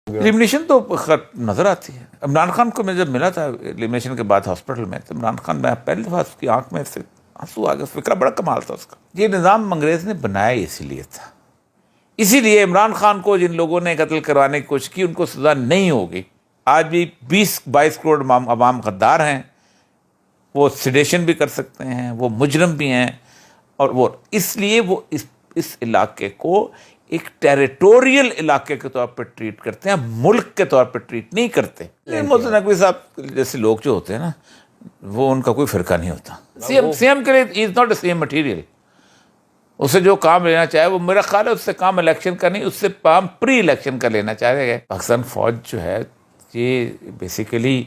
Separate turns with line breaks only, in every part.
Elimination تو نظر آتی ہے. عمران خان کو میں جب ملا تھا ایلیمنیشن کے بعد ہاسپٹل میں، تو عمران خان میں پہلی دفعہ اس کی آنکھ میں سے آنسو آ گیا. فکرہ بڑا کمال تھا اس کا. یہ نظام انگریز نے بنایا اسی لیے تھا. اسی لیے عمران خان کو جن لوگوں نے قتل کروانے کی کوشش کی ان کو سزا نہیں ہوگی. آج بھی 20-22 کروڑ عوام غدار ہیں، وہ سیڈیشن بھی کر سکتے ہیں، وہ مجرم بھی ہیں، اور وہ اس لیے وہ اس علاقے کو ایک ٹیریٹوریل علاقے کے طور پہ ٹریٹ کرتے ہیں، ملک کے طور پہ ٹریٹ نہیں کرتے. محسن نقوی صاحب جیسے لوگ جو ہوتے ہیں نا، وہ ان کا کوئی فرقہ نہیں ہوتا. سی ایم کے لیے is not a C M material. اسے جو کام لینا چاہے وہ میرا خیال ہے اس سے کام الیکشن کا نہیں، اس سے کام پری الیکشن کا لینا چاہے گا. پاکستان فوج جو ہے یہ بیسیکلی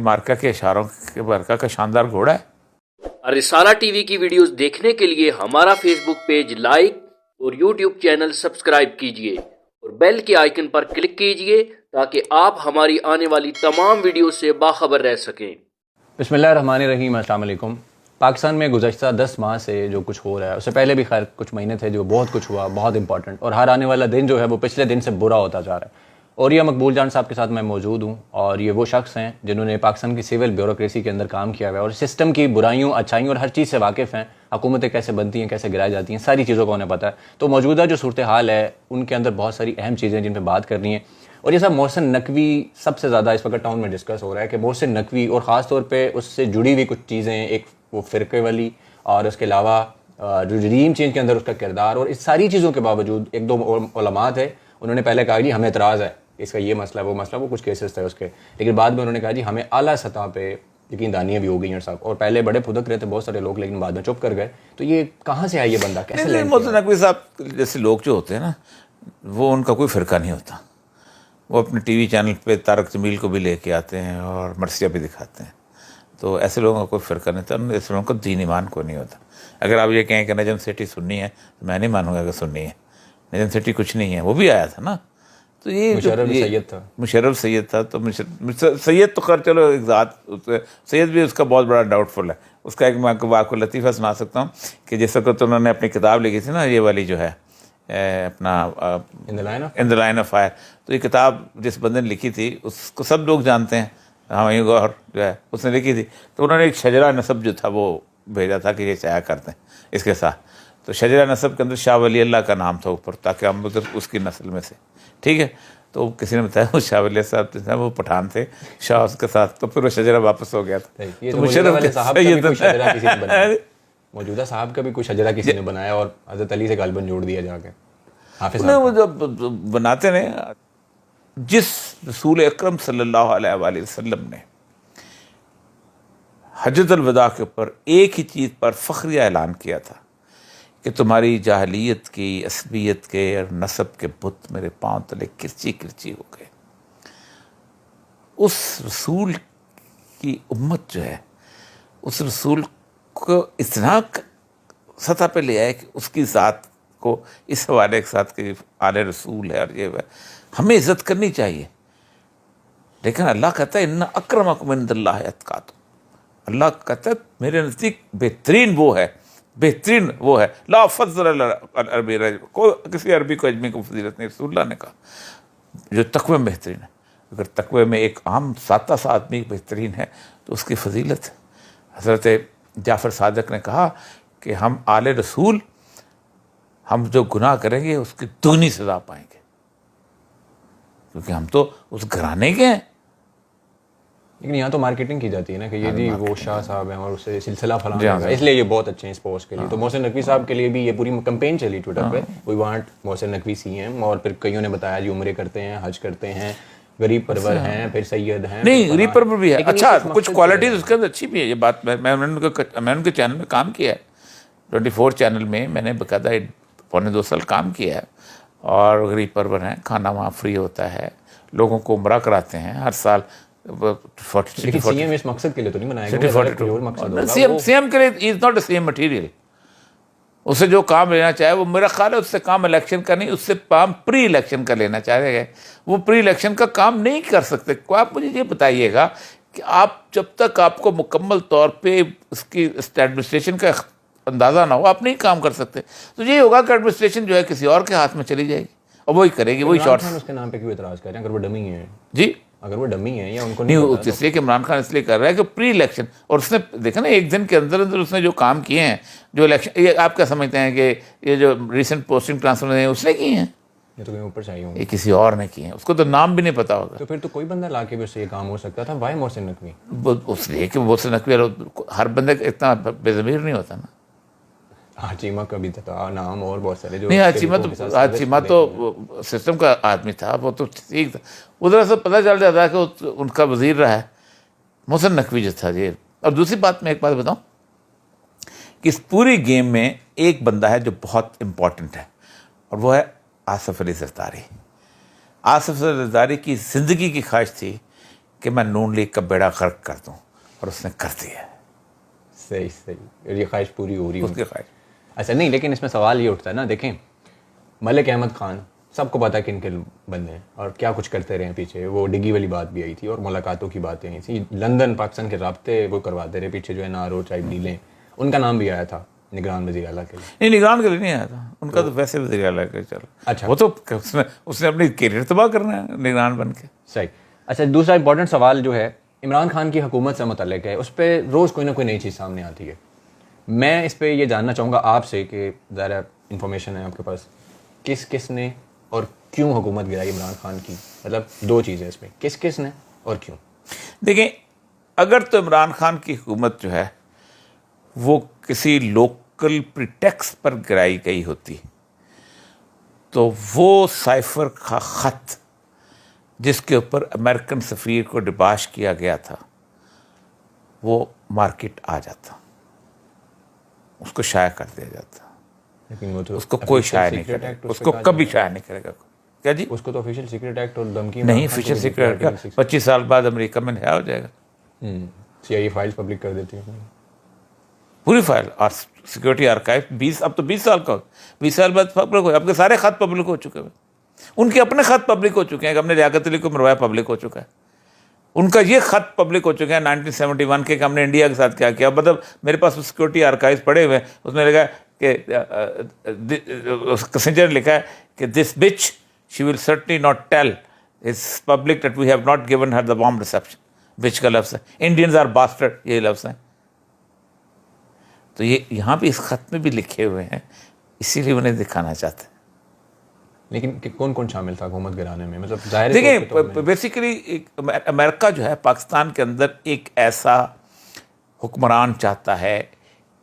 مارکا کے اشاروں کے مارکا کا شاندار گھوڑا ہے.
رسالہ ٹی وی کی ویڈیوز دیکھنے کے لیے ہمارا فیس بک پیج لائک اور یوٹیوب چینل سبسکرائب کیجئے اور بیل کے آئیکن پر کلک کیجئے تاکہ آپ ہماری آنے والی تمام ویڈیو سے باخبر رہ سکیں.
بسم اللہ الرحمن الرحیم. السلام علیکم. پاکستان میں گزشتہ 10 ماہ سے جو کچھ ہو رہا ہے، اس سے پہلے بھی خیر کچھ مہینے تھے جو بہت کچھ ہوا، بہت امپورٹنٹ، اور ہر آنے والا دن جو ہے وہ پچھلے دن سے برا ہوتا جا رہا ہے. اور یہ مقبول جان صاحب کے ساتھ میں موجود ہوں، اور یہ وہ شخص ہیں جنہوں نے پاکستان کی سول بیوروکریسی کے اندر کام کیا ہوا ہے اور سسٹم کی برائیوں، اچھائیوں اور ہر چیز سے واقف ہیں. حکومتیں کیسے بنتی ہیں، کیسے گرائی جاتی ہیں، ساری چیزوں کا انہیں پتہ ہے. تو موجودہ جو صورتحال ہے ان کے اندر بہت ساری اہم چیزیں جن پہ بات کرنی ہے. اور یہ سب محسن نقوی سب سے زیادہ اس وقت ٹاؤن میں ڈسکس ہو رہا ہے کہ محسن نقوی اور خاص طور پہ اس سے جڑی ہوئی کچھ چیزیں، ایک وہ فرقے والی، اور اس کے علاوہ جو رجیم چینج کے اندر اس کا کردار، اور اس ساری چیزوں کے باوجود ایک دو علماء تھے، انہوں نے پہلے کہا جی ہمیں اعتراض ہے اس کا، یہ مسئلہ وہ کچھ کیسز تھے اس کے، لیکن بعد میں انہوں نے کہا جی ہمیں اعلیٰ سطح پہ یقین دانیاں بھی ہو گئی ہیں صاحب. اور پہلے بڑے پھدک رہے تھے بہت سارے لوگ، لیکن بعد میں چپ کر گئے. تو یہ کہاں سے آیا یہ بندہ، کیسے؟
محسن نقوی صاحب جیسے لوگ جو ہوتے ہیں نا، وہ ان کا کوئی فرقہ نہیں ہوتا. وہ اپنے ٹی وی چینل پہ طارق جمیل کو بھی لے کے آتے ہیں اور مرثیہ بھی دکھاتے ہیں. تو ایسے لوگوں کا کوئی فرقہ نہیں ہوتا. ایسے لوگوں کو دین ایمان کو نہیں ہوتا. اگر آپ یہ کہیں کہ نجم سیٹھی سنی ہے تو میں نہیں مانوں گا کہ سنی ہے. نجم سیٹھی کچھ نہیں ہے، وہ بھی آیا تھا نا. تو یہ مشرف سید تھا. تو سید تو خیر چلو ایک ذات، سید بھی اس کا بہت بڑا ڈاؤٹ فل ہے. اس کا ایک میں آپ کو لطیفہ سنا سکتا ہوں کہ جس وقت انہوں نے اپنی کتاب لکھی تھی نا، یہ والی جو ہے اپنا ان دا لائن آف فائر، تو یہ کتاب جس بندے نے لکھی تھی اس کو سب لوگ جانتے ہیں، ہمایوں گوہر جو ہے اس نے لکھی تھی. تو انہوں نے ایک شجرہ نسب جو تھا وہ بھیجا تھا کہ یہ شائع کرتے ہیں اس کے ساتھ. تو شجرہ نسب کے اندر شاہ ولی اللہ کا نام تھا اوپر، تاکہ ہم اس کی نسل میں سے، ٹھیک ہے. تو کسی نے بتایا وہ شاہ ولی صاحب جو تھے وہ پٹھان تھے، شاہ اس کے ساتھ، تو پھر وہ شجرہ واپس ہو گیا تھا. تو
موجودہ صاحب کا بھی کوئی شجرہ کسی نے بنایا اور حضرت علی سے غالباً جوڑ دیا جا کے.
وہ جب بناتے نے، جس رسول اکرم صلی اللہ علیہ وآلہ وسلم نے حجۃ الوداع کے اوپر ایک ہی چیز پر فخریہ اعلان کیا تھا کہ تمہاری جاہلیت کی، عصبیت کے اور نسب کے بت میرے پاؤں تلے کرچی کرچی ہو گئے. اس رسول کی امت جو ہے، اس رسول کو اتنا سطح پہ لے آئے کہ اس کی ذات کو اس حوالے کے ساتھ کہ آل رسول ہے اور یہ ہمیں عزت کرنی چاہیے. لیکن اللہ کہتا ہے ان اکرمکم عند اللہ اتقاکم. اللہ کہتا ہے میرے نزدیک بہترین وہ ہے، بہترین وہ ہے. لا فضل العربی رجل، کوئی کسی عربی کو اجمی کو فضیلت نہیں. رسول اللہ نے کہا جو تقوی میں بہترین ہے. اگر تقوی میں ایک عام سادہ سا آدمی بہترین ہے تو اس کی فضیلت ہے. حضرت جعفر صادق نے کہا کہ ہم آل رسول، ہم جو گناہ کریں گے اس کی دگنی سزا پائیں گے، کیونکہ ہم تو اس گھرانے کے ہیں.
لیکن یہاں تو مارکیٹنگ کی جاتی ہے نا کہ یہ جی وہ شاہ صاحب ہیں اور اس سے سلسلہ فلاں، اس لیے یہ بہت اچھے ہیں اس پوسٹ کے لیے. تو محسن نقوی صاحب کے لیے بھی یہ پوری کمپین چلی ٹویٹر پہ، we want Mohsin Naqvi C M. اور پھر کئیوں نے بتایا جی عمرے کرتے ہیں، حج کرتے ہیں، غریب پرور ہیں، پھر سید ہیں. نہیں،
غریب پرور بھی ہے. اچھا کچھ کوالٹیز اس کے اندر اچھی بھی ہے. یہ بات میں ان کے چینل میں کام کیا ہے، 24 چینل میں میں نے باقاعدہ 1.25 سال کام کیا ہے. اور غریب پرور ہیں، کھانا وہاں فری ہوتا ہے، لوگوں کو عمرہ کراتے ہیں ہر سال.
لیکن سی ایم اس مقصد کے لیے تو نہیں بنایا گیا.
سی ایم کے لیے is not a C M material. اسے جو کام لینا چاہے وہ میرا خیال ہے اس سے کام الیکشن کا نہیں، اس سے کام پری الیکشن کا لینا چاہے گا. وہ پری الیکشن کا کام نہیں کر سکتے. آپ مجھے یہ بتائیے گا کہ آپ جب تک آپ کو مکمل طور پہ اس کی ایڈمنسٹریشن کا اندازہ نہ ہو آپ نہیں کام کر سکتے. تو یہ ہوگا کہ ایڈمنسٹریشن جو ہے کسی اور کے ہاتھ میں چلی جائے گی اور وہی کرے گی, وہی
عمران
شارٹس.
خان اس کے نام پہ کیوں اعتراض کر رہے ہیں اگر وہ ڈمی ہیں؟
جی
اگر وہ ڈمی ہیں یا ان کو
نہیں,
نہیں پتا
اس لیے کہ عمران خان اس لیے کر رہا ہے کہ پری الیکشن, اور اس نے دیکھا نا ایک دن کے اندر اندر اس نے جو کام کیے ہیں, جو الیکشن, یہ آپ کیا سمجھتے ہیں کہ یہ جو ریسنٹ پوسٹنگ ٹرانسفر ہیں اس نے کی ہیں؟
یہ تو کہیں اوپر چاہیے ہوں گے.
یہ کسی اور نے کی ہیں, اس کو تو نام بھی نہیں پتا ہوگا.
تو پھر تو کوئی بندہ لا کے بھی اس سے یہ کام ہو سکتا تھا. وائی محسن نقوی؟
اس لیے کہ وہ سے نقوی, ہر بندے اتنا بے ضمیر نہیں ہوتا نا.
چیمہ کا بھی تھا نام, اور بہت سارے جو
نہیں, چیمہ تو سسٹم کا آدمی تھا, وہ تو ٹھیک تھا. ادھر سے پتہ چل جاتا ہے کہ ان کا وزیر رہا ہے محسن نقوی جو تھا جی. اور دوسری بات میں ایک بات بتاؤں کہ اس پوری گیم میں ایک بندہ ہے جو بہت امپورٹنٹ ہے, اور وہ ہے آصف علی زرداری. آصف علی زرداری کی زندگی کی خواہش تھی کہ میں نون لیگ کا بیڑا غرق کر دوں, اور اس نے کر دیا ہے.
صحیح. اور یہ خواہش پوری ہو رہی
اس کی خواہش.
اچھا نہیں, لیکن اس میں سوال یہ اٹھتا ہے نا, دیکھیں ملک احمد خان سب کو پتا کہ ان کے بندے ہیں اور کیا کچھ کرتے رہے پیچھے. وہ ڈگی والی بات بھی آئی تھی اور ملاقاتوں کی باتیں آئی تھی, لندن پاکستان کے رابطے وہ کرواتے رہے پیچھے, جو ہے NRO ٹائپ ڈیلیں. ان کا نام بھی آیا تھا نگران وزیر اعلیٰ کے لیے.
نہیں, نگران کے لیے نہیں آیا تھا, ان کا تو ویسے وزیر اعلیٰ کے چلو.
اچھا,
وہ تو اس نے اپنی کیریئر تباہ کرنا ہے نگران بن کے.
صحیح. اچھا, دوسرا امپورٹنٹ سوال جو ہے عمران خان کی حکومت سے متعلق ہے, اس پہ روز کوئی نہ کوئی نئی چیز سامنے آتی ہے. میں اس پہ یہ جاننا چاہوں گا آپ سے کہ ذرا انفارمیشن ہے آپ کے پاس, کس نے اور کیوں حکومت گرائی عمران خان کی. مطلب دو چیزیں اس میں, کس نے اور کیوں.
دیکھیں, اگر تو عمران خان کی حکومت جو ہے وہ کسی لوکل پریٹیکس پر گرائی گئی ہوتی تو وہ سائفر کا خط جس کے اوپر امریکن سفیر کو ڈباش کیا گیا تھا وہ مارکیٹ آ جاتا, اس کو شائع کر دیا جاتا.
لیکن وہ تو
اس کو کوئی شائع نہیں کرے گا, اس کو کبھی شائع نہیں کرے گا. کیا جی؟
اس کو تو آفیشیل سیکرٹ ایکٹ اور دھمکی
نہیں, آفیشیل سیکرٹ کا 25 سال بعد امریکہ میں نیا ہو جائے گا.
CIA فائلز پبلک کر دیتی ہے
پوری فائل, اور سیکورٹی آرکائیو 20 اب تو 20 سال کا, 20 سال بعد پبلک ہو. اب کے سارے خط پبلک ہو چکے ہیں, ان کے اپنے خط پبلک ہو چکے ہیں. کہ ہم نے لیاقت علی کو مروایا پبلک ہو چکا ہے, ان کا یہ خط پبلک ہو چکے ہیں 1971 کے کہ ہم نے انڈیا کے ساتھ کیا کیا. مطلب میرے پاس سیکورٹی آرکائیوز پڑے ہوئے ہیں, اس میں لکھا ہے کہ کسنجر نے لکھا ہے کہ this bitch she will certainly not tell its public that we have not given her the warm reception. Bitch کا لفظ ہے, انڈینز آر باسٹرڈ, یہ لفظ ہیں. تو یہ یہاں بھی اس خط میں بھی لکھے ہوئے ہیں, اسی لیے انہیں دکھانا چاہتے ہیں.
لیکن کون کون شامل تھا حکومت گرانے میں؟ مطلب ظاہر
دیکھیں, بیسیکلی امریکہ جو ہے پاکستان کے اندر ایک ایسا حکمران چاہتا ہے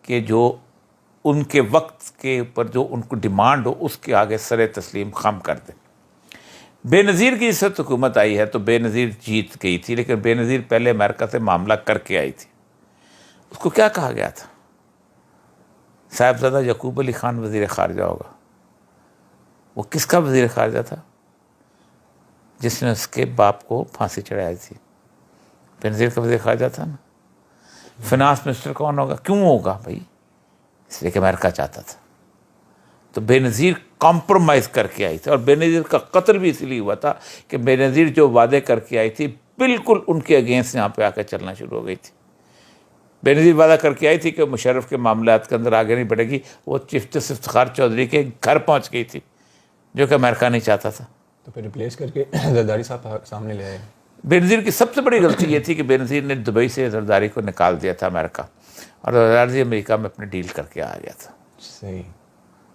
کہ جو ان کے وقت کے اوپر جو ان کو ڈیمانڈ ہو اس کے آگے سر تسلیم خم کر دے. بے نظیر کی جس وقت حکومت آئی ہے تو بے نظیر جیت گئی تھی, لیکن بے نظیر پہلے امریکہ سے معاملہ کر کے آئی تھی. اس کو کیا کہا گیا تھا؟ صاحبزادہ یعقوب علی خان وزیر خارجہ ہوگا. وہ کس کا وزیر خارجہ تھا؟ جس نے اس کے باپ کو پھانسی چڑھائی تھی. بے نظیر کا وزیر خارجہ تھا نا. فنانس منسٹر کون ہوگا؟ کیوں ہوگا بھائی؟ اس لیے کہ امریکہ چاہتا تھا. تو بے نظیر کمپرومائز کر کے آئی تھی, اور بے نظیر کا قتل بھی اس لیے ہوا تھا کہ بے نظیر جو وعدے کر کے آئی تھی بالکل ان کے اگینسٹ یہاں پہ آ کے چلنا شروع ہو گئی تھی. بے نظیر وعدہ کر کے آئی تھی کہ مشرف کے معاملات کے اندر آگے نہیں بڑھے گی. وہ چیف جسٹس افتخار چودھری کے گھر پہنچ گئی تھی, جو کہ امریکہ نہیں چاہتا تھا.
تو پھر ریپلیس کر کے زرداری صاحب سامنے لے آئے.
بے نظیر کی سب سے بڑی غلطی یہ تھی کہ بے نظیر نے دبئی سے زرداری کو نکال دیا تھا امریکہ, اور زرداری امریکہ میں اپنے ڈیل کر کے آ گیا تھا.
صحیح.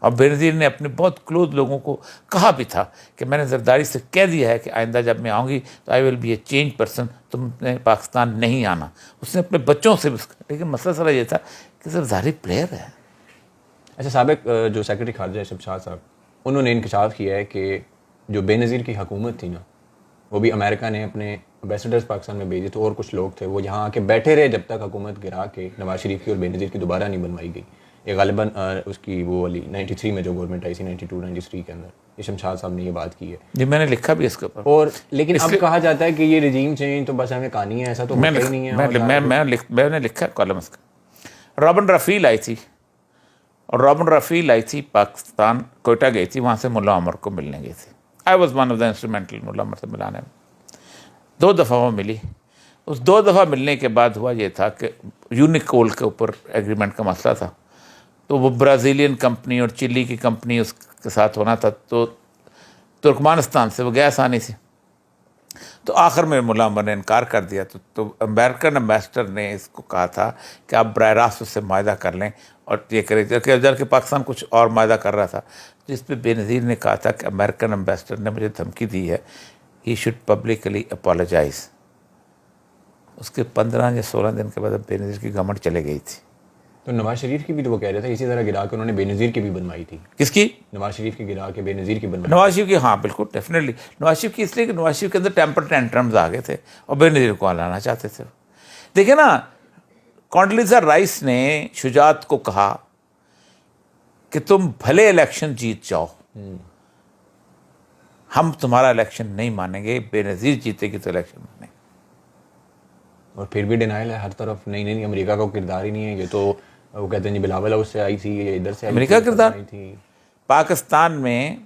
اور بے نظیر نے اپنے بہت کلوز لوگوں کو کہا بھی تھا کہ میں نے زرداری سے کہہ دیا ہے کہ آئندہ جب میں آؤں گی تو I will be a change person, تم نے پاکستان نہیں آنا. اس نے اپنے بچوں سے بھی, لیکن مسئلہ سارا یہ تھا کہ زرداری پلیئر ہے.
اچھا, سابق جو سیکرٹری خارجہ شمشاد صاحب, انہوں نے انکشاف کیا ہے کہ جو بے نظیر کی حکومت تھی نا, وہ بھی امریکہ نے اپنے امبیسڈرز پاکستان میں بھیجے تھے, اور کچھ لوگ تھے وہ یہاں آ کے بیٹھے رہے جب تک حکومت گرا کے نواز شریف کی اور بے نظیر کی دوبارہ نہیں بنوائی گئی. یہ غالباً اس کی وہ والی 93 میں جو گورنمنٹ آئی تھی 92-93 کے اندر, یہ شمشاد صاحب نے یہ بات کی ہے.
جی میں نے لکھا بھی اس کے اوپر.
اور لیکن اب کہا جاتا ہے کہ یہ رجیم چینج تو بس ہمیں کہانی ہے, ایسا تو ہوتا ہی نہیں ہے.
میں نے لکھا کالم اس کا. رابن رفیل آئی تھی, اور رابن رفیل آئی تھی پاکستان, کوئٹہ گئی تھی, وہاں سے ملا عمر کو ملنے گئی تھی. I was one of the instrumental ملا عمر سے ملانے میں. 2 دفعہ وہ ملی. اس 2 دفعہ ملنے کے بعد ہوا یہ تھا کہ یونیکول کے اوپر ایگریمنٹ کا مسئلہ تھا, تو وہ برازیلین کمپنی اور چلی کی کمپنی اس کے ساتھ ہونا تھا. تو ترکمانستان سے وہ گیا آسانی سے. تو آخر میں ملا عمر نے انکار کر دیا. تو امریکن امبیسڈر نے اس کو کہا تھا کہ آپ براہ راست اس سے معاہدہ کر لیں اور یہ کریں, کہ پاکستان کچھ اور معاہدہ کر رہا تھا. جس پہ بے نظیر نے کہا تھا کہ امریکن امبیسڈر نے مجھے دھمکی دی ہے, ہی شوڈ پبلکلی اپالوجائز. اس کے 15 یا 16 دن کے بعد بے نظیر کی گورنمنٹ چلے گئی تھی.
تو نواز شریف کی بھی تو وہ کہہ رہے تھے اسی طرح گرا کے انہوں نے بے نظیر کی بھی بنوائی تھی.
کس کی؟
نواز شریف کی گرا کے بے نظیر کی بنوائی.
نواز شریف کی, ہاں بالکل ڈیفینیٹلی نواز شریف کی, اس لیے کہ نواز شریف کے اندر ٹیمپر ٹینٹرمز آ گئے تھے اور بے نظیر کو لانا چاہتے تھے. دیکھیں نا, کونڈلیزا رائس نے شجاعت کو کہا کہ تم بھلے الیکشن جیت جاؤ, ہم تمہارا الیکشن نہیں مانیں گے, بے نظیر جیتے گی تو الیکشن مانیں گے.
اور پھر بھی ڈینائل ہے ہر طرف, نہیں امریکہ کا کردار ہی نہیں ہے. یہ تو وہ کہتے ہیں جی بلاول ہاؤس سے آئی تھی, یہ ادھر سے
امریکہ کردار
تھی.
پاکستان میں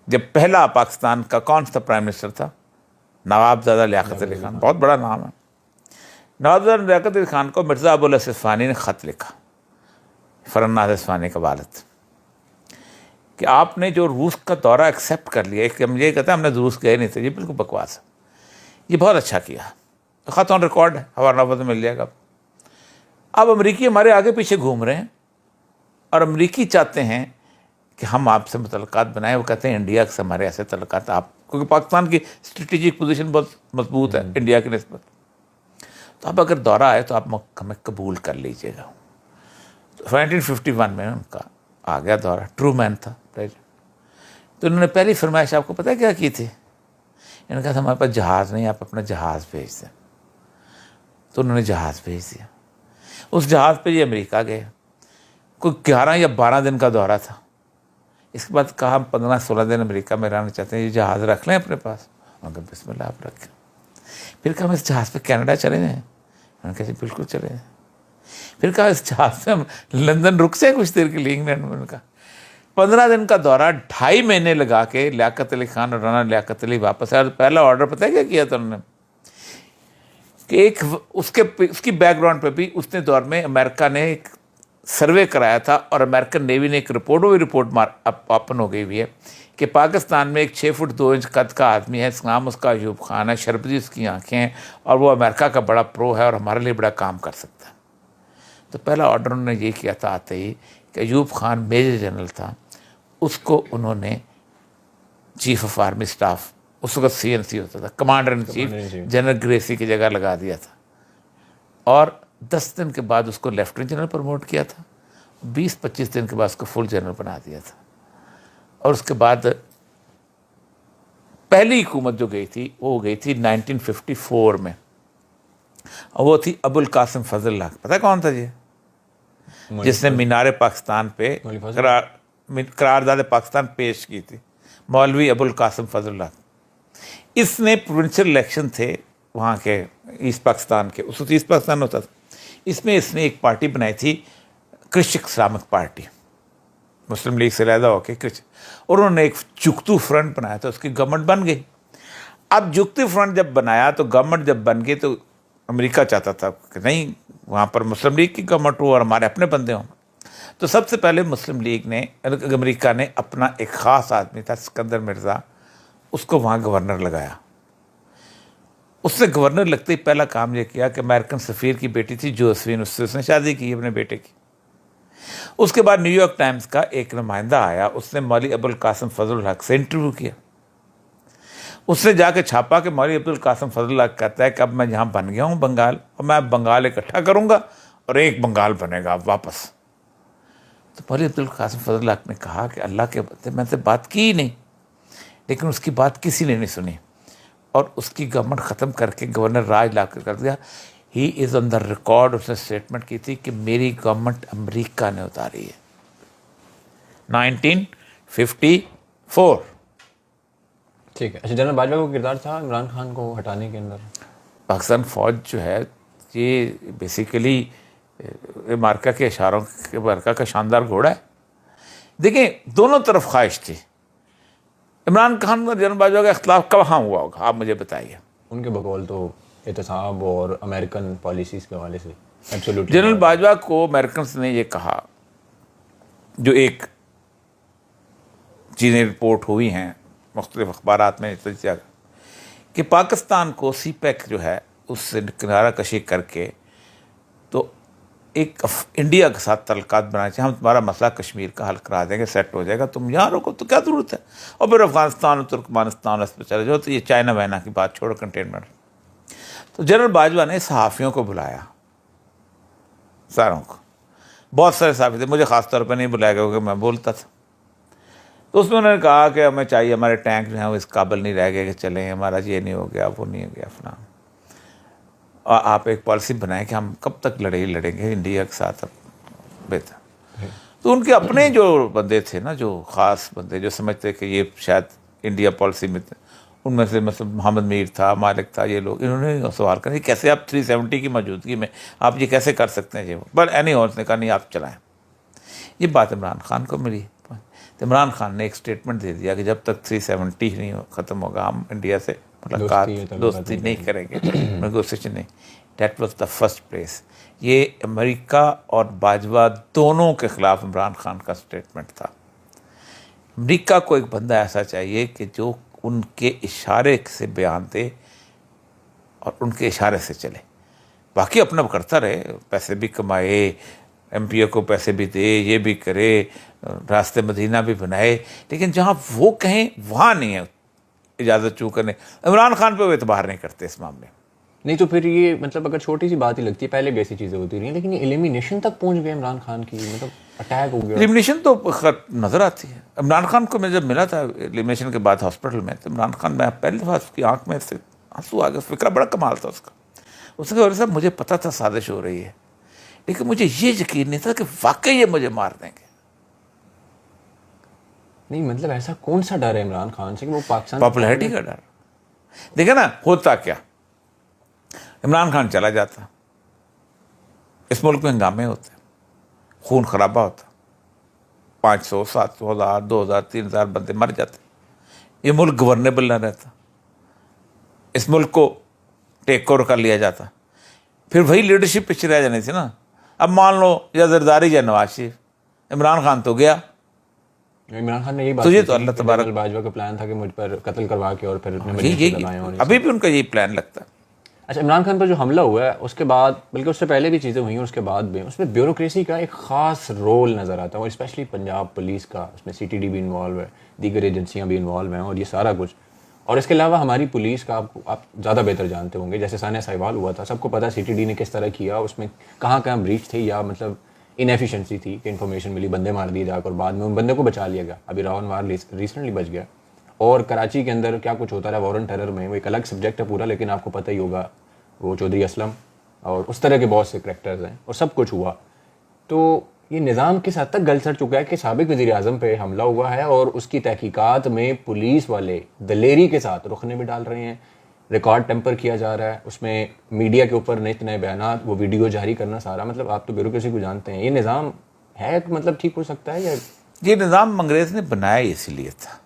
جب پہلا پاکستان کا کون سا پرائم منسٹر تھا؟ نواب زادہ لیاقت علی خان, بہت بڑا نام ہے. نواب زادہ لیاقت علی خان کو مرزا ابو الحسن اصفہانی نے خط لکھا, فرناز اصفہانی کا والد, کہ آپ نے جو روس کا دورہ ایکسیپٹ کر لیا. ایک ہم یہ کہتے ہیں ہم نے روس گئے نہیں تھے, یہ بالکل بکواس ہے. یہ بہت اچھا کیا, خط آن ریکارڈ ہے, ہمارا نوبت مل جائے گا. اب امریکی ہمارے آگے پیچھے گھوم رہے ہیں اور امریکی چاہتے ہیں کہ ہم آپ سے متعلقات بنائیں. وہ کہتے ہیں انڈیا سے ہمارے ایسے تعلقات, آپ کیونکہ پاکستان کی اسٹریٹجک پوزیشن بہت مضبوط ہے انڈیا کی نسبت, تو اب اگر دورہ آئے تو آپ ہمیں قبول کر لیجیے گا. تو 1951 میں ان کا آ گیا دورہ, ٹرو مین تھا پریزیڈنٹ. تو انہوں نے پہلی فرمائش آپ کو پتہ ہے کیا کی تھی؟ انہوں نے کہا تھا ہمارے پاس جہاز نہیں, آپ اپنا جہاز بھیج دیں. تو انہوں نے جہاز بھیج دیا. اس جہاز پہ یہ امریکہ گئے, کوئی 11 یا 12 دن کا دورہ تھا. اس کے بعد کہا ہم 15-16 دن امریکہ میں رہنا چاہتے ہیں, یہ جہاز رکھ لیں اپنے پاس. انہوں نے کہا بسم اللہ آپ رکھیں. پھر کہا ہم اس جہاز پہ کینیڈا چلے جائیں. انہوں نے کہا جی بالکل چلے جائیں. پھر کہا اس جہاز پہ ہم لندن رک سے کچھ دیر کے لیے انگلینڈ میں. کہا 15 دن کا دورہ 2.5 مہینے لگا کے لیاقت علی خان اور رانا لیاقت علی واپس آیا. پہلا آرڈر پتہ ہے کیا کیا تھا انہوں نے؟ کہ ایک اس کی بیک گراؤنڈ پہ بھی اس نے دور میں امریکہ نے ایک سروے کرایا تھا اور امریکن نیوی نے ایک رپورٹ, وہ رپورٹ اوپن ہو گئی ہوئی ہے کہ پاکستان میں ایک 6 فٹ 2 انچ قد کا آدمی ہے, اس نام اس کا ایوب خان ہے, شربزی اس کی آنکھیں ہیں اور وہ امریکہ کا بڑا پرو ہے اور ہمارے لیے بڑا کام کر سکتا ہے. تو پہلا آرڈر انہوں نے یہ کیا تھا آتے ہی کہ ایوب خان میجر جنرل تھا, اس کو انہوں نے چیف آف آرمی اسٹاف, اس وقت CNC ہوتا تھا, commander in chief, general Gracey کی جگہ لگا دیا تھا. اور 10 دن کے بعد اس کو لیفٹیننٹ جنرل پروموٹ کیا تھا. 20-25 دن کے بعد اس کو فل جنرل بنا دیا تھا. اور اس کے بعد پہلی حکومت جو گئی تھی وہ گئی تھی 1954 میں, اور وہ تھی ابو القاسم فضل اللہ. پتہ کون تھا جی؟ جس نے مینار پاکستان پہ قرارداد پاکستان پیش کی تھی, مولوی ابو القاسم فضل اللہ. اس نے پروونشل الیکشن تھے وہاں کے ایسٹ پاکستان کے, اس وقت ایسٹ پاکستان ہوتا تھا, اس میں اس نے ایک پارٹی بنائی تھی کرسچن اسلامک پارٹی, مسلم لیگ سے علیحدہ ہو کے کرسچن, اور انہوں نے ایک جگتو فرنٹ بنایا تھا, اس کی گورنمنٹ بن گئی. اب جگتو فرنٹ جب بنایا تو گورنمنٹ جب بن گئی تو امریکہ چاہتا تھا کہ نہیں وہاں پر مسلم لیگ کی گورنمنٹ ہو اور ہمارے اپنے بندے ہوں. تو سب سے پہلے مسلم لیگ نے, امریکہ نے اپنا ایک خاص آدمی تھا سکندر مرزا, اس کو وہاں گورنر لگایا. اس نے گورنر لگتے ہی پہلا کام یہ کیا کہ امریکن سفیر کی بیٹی تھی جوسفین, اس سے اس نے شادی کی اپنے بیٹے کی. اس کے بعد نیو یارک ٹائمز کا ایک نمائندہ آیا, اس نے مولوی ابو القاسم فضل الحق سے انٹرویو کیا. اس نے جا کے چھاپا کہ مولوی ابو القاسم فضل الحق کہتا ہے کہ اب میں یہاں بن گیا ہوں بنگال, اور میں اب بنگال اکٹھا کروں گا اور ایک بنگال بنے گا اب واپس. تو مولوی عبد القاسم فضل الحق نے کہا کہ اللہ کے بندے, میں نے بات کی ہی نہیں. لیکن اس کی بات کسی نے نہیں سنی اور اس کی گورنمنٹ ختم کر کے گورنر راج لا کر دیا. ہی از آن دا ریکارڈ, اس نے اسٹیٹمنٹ کی تھی کہ میری گورنمنٹ امریکہ نے اتاری ہے. 1954.
ٹھیک ہے. اچھا, جنرل باجوہ کو کردار تھا عمران خان کو ہٹانے کے اندر؟
پاکستان فوج جو ہے یہ بیسیکلی امریکہ کے اشاروں کے امریکہ کا شاندار گھوڑا ہے. دیکھیں دونوں طرف خواہش تھی. عمران خان اور جنرل باجوہ کا اختلاف کہاں ہوا ہوگا آپ مجھے بتائیے.
ان کے بقول تو احتساب اور امریکن پالیسیز کے حوالے سے
جنرل باجوہ کو امریکنس نے یہ کہا, جو ایک چیزیں رپورٹ ہوئی ہیں مختلف اخبارات میں کہ پاکستان کو سی پیک جو ہے اس سے کنارہ کشی کر کے تو ایک انڈیا کے ساتھ تعلقات بنانا چاہیے. ہم تمہارا مسئلہ کشمیر کا حل کرا دیں گے, سیٹ ہو جائے گا, تم یہاں رکو تو کیا ضرورت ہے. اور پھر افغانستان اور ترکمانستان اس پہ چلے جاؤ. تو یہ چائنا وائنا کی بات چھوڑو, کنٹینمنٹ. تو جنرل باجوہ نے صحافیوں کو بلایا, ساروں کو, بہت سارے صحافی تھے, مجھے خاص طور پہ نہیں بلایا گیا کیونکہ میں بولتا تھا. تو اس میں انہوں نے کہا کہ ہمیں چاہیے, ہمارے ٹینک جو ہیں وہ اس قابل نہیں رہ گئے کہ چلیں, ہمارا یہ نہیں ہو گیا, وہ نہیں ہو گیا فلاں, اور آپ ایک پالیسی بنائیں کہ ہم کب تک لڑیں گے انڈیا کے ساتھ, اب بہتر. تو ان کے اپنے جو بندے تھے نا, جو خاص بندے جو سمجھتے کہ یہ شاید انڈیا پالیسی میں تھے, ان میں سے مثلا محمد میر تھا, مالک تھا, یہ لوگ, انہوں نے سوال کرا کیسے آپ 370 کی موجودگی میں آپ یہ کیسے کر سکتے ہیں. یہ بٹ اینی ہاؤ نے کہا نہیں آپ چلائیں. یہ بات عمران خان کو ملی. عمران خان نے ایک اسٹیٹمنٹ دے دیا کہ جب تک 370 نہیں ختم ہوگا ہم انڈیا سے ملاقات دوستی نہیں کریں گے, نیگوسیشن نہیں. That was the first place. یہ امریکہ اور باجوہ دونوں کے خلاف عمران خان کا اسٹیٹمنٹ تھا. امریکہ کو ایک بندہ ایسا چاہیے کہ جو ان کے اشارے سے بیان دے اور ان کے اشارے سے چلے. باقی اپنا کرتا رہے, پیسے بھی کمائے, ایم پی او کو پیسے بھی دے, یہ بھی کرے, راستے مدینہ بھی بنائے, لیکن جہاں وہ کہیں وہاں نہیں ہے اجازت چوں کرنے. عمران خان پہ وہ اعتبار نہیں کرتے اس معاملے میں.
نہیں تو پھر یہ مطلب اگر چھوٹی سی بات ہی لگتی ہے, پہلے بھی ایسی چیزیں ہوتی رہی ہیں, لیکن یہ ایلیمینیشن تک پہنچ گئے عمران خان کی, مطلب اٹیک ہو گیا.
ایلیمینیشن تو نظر آتی ہے. عمران خان کو میں جب ملا تھا ایلیمینیشن کے بعد ہاسپٹل میں, تو عمران خان, میں پہلی دفعہ اس کی آنکھ میں سے آنسو آ گیا. فکرہ بڑا کمال تھا اس کا. اس نے کہا صاحب مجھے پتا تھا سازش ہو رہی ہے, لیکن مجھے یہ یقین نہیں تھا کہ واقعی یہ مجھے مار دیں گے.
نہیں مطلب ایسا کون سا ڈر ہے عمران خان سے کہ وہ پاکستان,
پاپولیرٹی کا ڈر. دیکھیں نا ہوتا کیا, عمران خان چلا جاتا, اس ملک میں ہنگامے ہوتے, خون خرابہ ہوتا, 500 700 1000 2000 3000 بندے مر جاتے, یہ ملک گورنیبل نہ رہتا, اس ملک کو ٹیک اوور کر لیا جاتا, پھر وہی لیڈرشپ پیچھے رہ جانی تھی نا. اب مان لو یا زرداری یا نواز شریف, عمران خان تو گیا.
عمران خان نے یہی بات,
تجھے تو اللہ تبارک
باجوہ کا پلان تھا کہ مجھ پر قتل کروا کے اور پھر
ابھی بھی ان کا یہی پلان لگتا ہے.
اچھا, عمران خان پر جو حملہ ہوا ہے اس کے بعد, بلکہ اس سے پہلے بھی چیزیں ہوئی ہیں, اس کے بعد بھی اس میں بیوروکریسی کا ایک خاص رول نظر آتا ہے, اور اسپیشلی پنجاب پولیس کا, اس میں CTD بھی انوالو ہے, دیگر ایجنسیاں بھی انوالو ہیں, اور یہ سارا کچھ. اور اس کے علاوہ ہماری پولیس کا آپ زیادہ بہتر جانتے ہوں گے, جیسے ثانیہ سہیوال ہوا تھا, سب کو پتا CTD نے کس طرح کیا, اس میں کہاں کہاں بریچ تھی یا مطلب انیفیشنسی تھی کہ انفارمیشن ملی, بندے مار دیے جا کر, بعد میں ان بندے کو بچا لیا گیا. ابھی راون وار ریسنٹلی بچ گیا. اور کراچی کے اندر کیا کچھ ہوتا رہا وارن ٹیرر میں, وہ ایک الگ سبجیکٹ ہے پورا, لیکن آپ کو پتہ ہی ہوگا وہ چودھری اسلم اور اس طرح کے بہت سے کریکٹرز ہیں, اور سب کچھ ہوا. تو یہ نظام کس حد تک گل سڑ چکا ہے کہ سابق وزیر اعظم پہ حملہ ہوا ہے, اور اس کی تحقیقات میں پولیس والے دلیری کے ساتھ رخنے بھی ڈال رہے ہیں, ریکارڈ ٹیمپر کیا جا رہا ہے, اس میں میڈیا کے اوپر نئے نئے بیانات, وہ ویڈیو جاری کرنا سارا. مطلب آپ تو بیوروکریسی کو جانتے ہیں, یہ نظام ہے مطلب ٹھیک ہو سکتا ہے یا
یہ نظام انگریز نے بنایا اسی لیے تھا.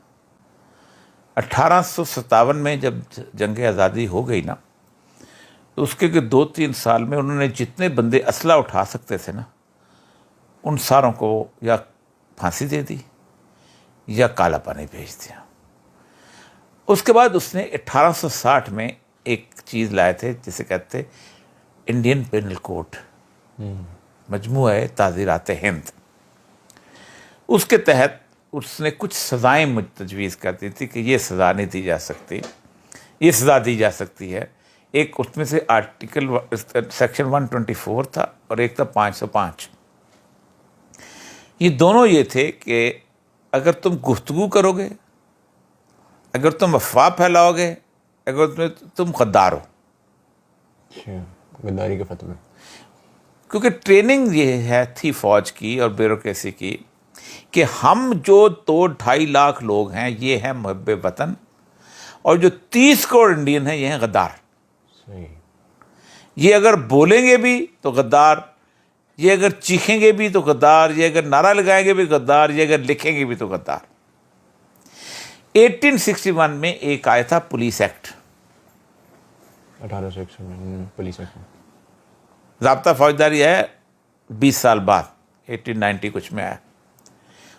1857 میں جب جنگ آزادی ہو گئی نا, تو اس کے 2-3 سال میں انہوں نے جتنے بندے اسلحہ اٹھا سکتے تھے نا, ان ساروں کو یا پھانسی دے دی یا کالا پانی بھیج دیا. اس کے بعد اس نے 1860 میں ایک چیز لائے تھے جسے کہتے انڈین پینل کوڈ, مجموعہ تعزیرات ہند. اس کے تحت اس نے کچھ سزائیں تجویز کر دی تھی کہ یہ سزا نہیں دی جا سکتی, یہ سزا دی جا سکتی ہے. ایک اس میں سے آرٹیکل سیکشن 124 تھا اور ایک تھا 505. یہ دونوں یہ تھے کہ اگر تم گفتگو کرو گے, اگر تم افواہ پھیلاؤ گے, اگر تم غدار ہو.
غداری کے فتوے,
کیونکہ ٹریننگ یہ ہے تھی فوج کی اور بیوروکریسی کی کہ ہم جو 2-2.5 لاکھ لوگ ہیں یہ ہیں محب وطن, اور جو 30 کروڑ انڈین ہیں یہ ہیں غدار. یہ اگر بولیں گے بھی تو غدار, یہ اگر چیخیں گے بھی تو غدار, یہ اگر نعرہ لگائیں گے بھی غدار, یہ اگر لکھیں گے بھی تو غدار. 1861 میں ایک آیا تھا پولیس ایکٹ,
1861 میں پولیس ایکٹ,
ضابطہ فوجداری ہے 20 سال بعد, 1890 کچھ میں آیا.